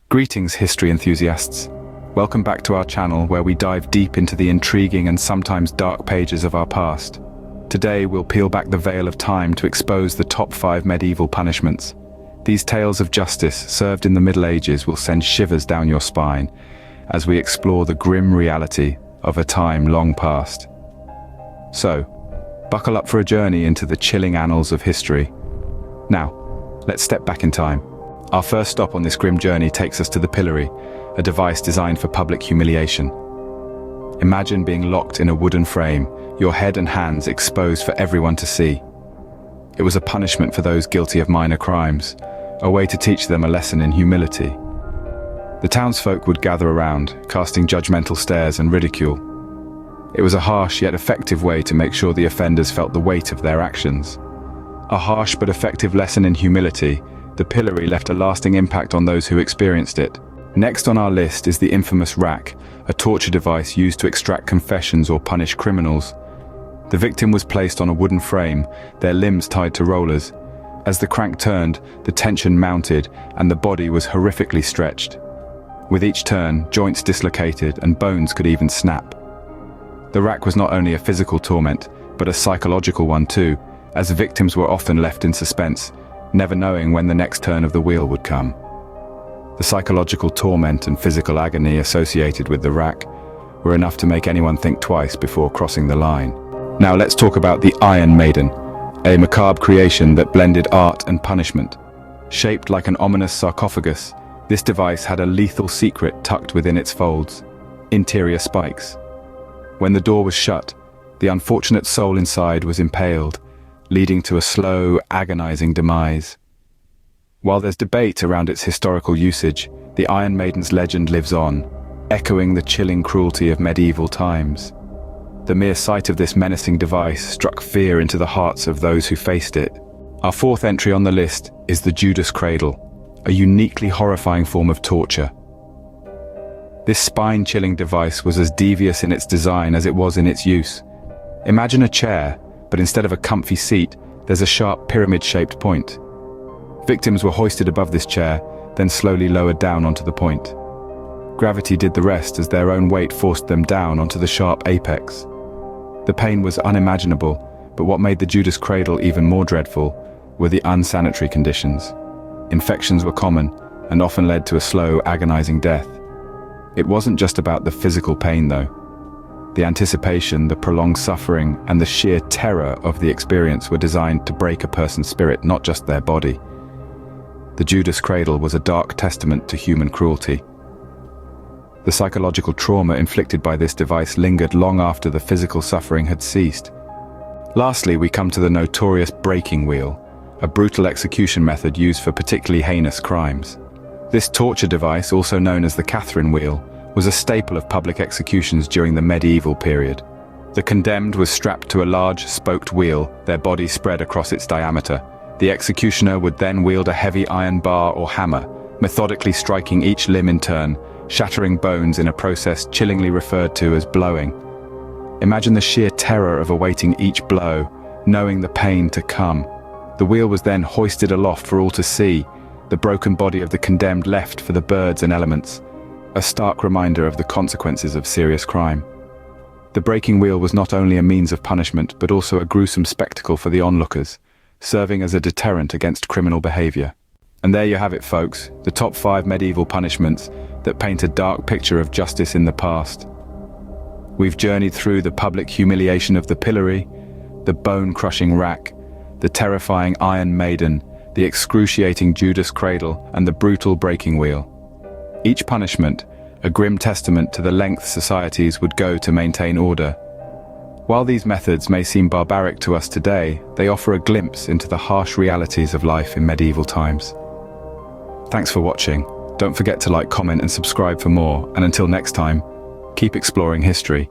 Greetings, history enthusiasts. Welcome back to our channel where we dive deep into the intriguing and sometimes dark pages of our past. Today, we'll peel back the veil of time to expose the top 5 medieval punishments. These tales of justice served in the Middle Ages will send shivers down your spine as we explore the grim reality of a time long past. So, buckle up for a journey into the chilling annals of history. Now, let's step back in time. Our first stop on this grim journey takes us to the pillory, a device designed for public humiliation. Imagine being locked in a wooden frame, your head and hands exposed for everyone to see. It was a punishment for those guilty of minor crimes, a way to teach them a lesson in humility. The townsfolk would gather around, casting judgmental stares and ridicule. It was a harsh yet effective way to make sure the offenders felt the weight of their actions. A harsh but effective lesson in humility, the pillory left a lasting impact on those who experienced it. Next on our list is the infamous rack, a torture device used to extract confessions or punish criminals. The victim was placed on a wooden frame, their limbs tied to rollers. As the crank turned, the tension mounted and the body was horrifically stretched. With each turn, joints dislocated and bones could even snap. The rack was not only a physical torment, but a psychological one too, as victims were often left in suspense, never knowing when the next turn of the wheel would come. The psychological torment and physical agony associated with the rack were enough to make anyone think twice before crossing the line. Now let's talk about the Iron Maiden, a macabre creation that blended art and punishment. Shaped like an ominous sarcophagus, this device had a lethal secret tucked within its folds: interior spikes. When the door was shut, the unfortunate soul inside was impaled, leading to a slow, agonizing demise. While there's debate around its historical usage, the Iron Maiden's legend lives on, echoing the chilling cruelty of medieval times. The mere sight of this menacing device struck fear into the hearts of those who faced it. Our fourth entry on the list is the Judas Cradle, a uniquely horrifying form of torture. This spine-chilling device was as devious in its design as it was in its use. Imagine a chair, but instead of a comfy seat, there's a sharp pyramid-shaped point. Victims were hoisted above this chair, then slowly lowered down onto the point. Gravity did the rest as their own weight forced them down onto the sharp apex. The pain was unimaginable, but what made the Judas Cradle even more dreadful were the unsanitary conditions. Infections were common and often led to a slow, agonizing death. It wasn't just about the physical pain though. The anticipation, the prolonged suffering, and the sheer terror of the experience were designed to break a person's spirit, not just their body. The Judas Cradle was a dark testament to human cruelty. The psychological trauma inflicted by this device lingered long after the physical suffering had ceased. Lastly, we come to the notorious breaking wheel, a brutal execution method used for particularly heinous crimes. This torture device, also known as the Catherine wheel, was a staple of public executions during the medieval period. The condemned was strapped to a large, spoked wheel, their body spread across its diameter. The executioner would then wield a heavy iron bar or hammer, methodically striking each limb in turn, shattering bones in a process chillingly referred to as blowing. Imagine the sheer terror of awaiting each blow, knowing the pain to come. The wheel was then hoisted aloft for all to see, the broken body of the condemned left for the birds and elements. A stark reminder of the consequences of serious crime. The breaking wheel was not only a means of punishment, but also a gruesome spectacle for the onlookers, serving as a deterrent against criminal behavior. And there you have it, folks, the top 5 medieval punishments that paint a dark picture of justice in the past. We've journeyed through the public humiliation of the pillory, the bone-crushing rack, the terrifying Iron Maiden, the excruciating Judas Cradle, and the brutal breaking wheel. Each punishment, a grim testament to the lengths societies would go to maintain order. While these methods may seem barbaric to us today, they offer a glimpse into the harsh realities of life in medieval times. Thanks for watching. Don't forget to like, comment, and subscribe for more. And until next time, keep exploring history.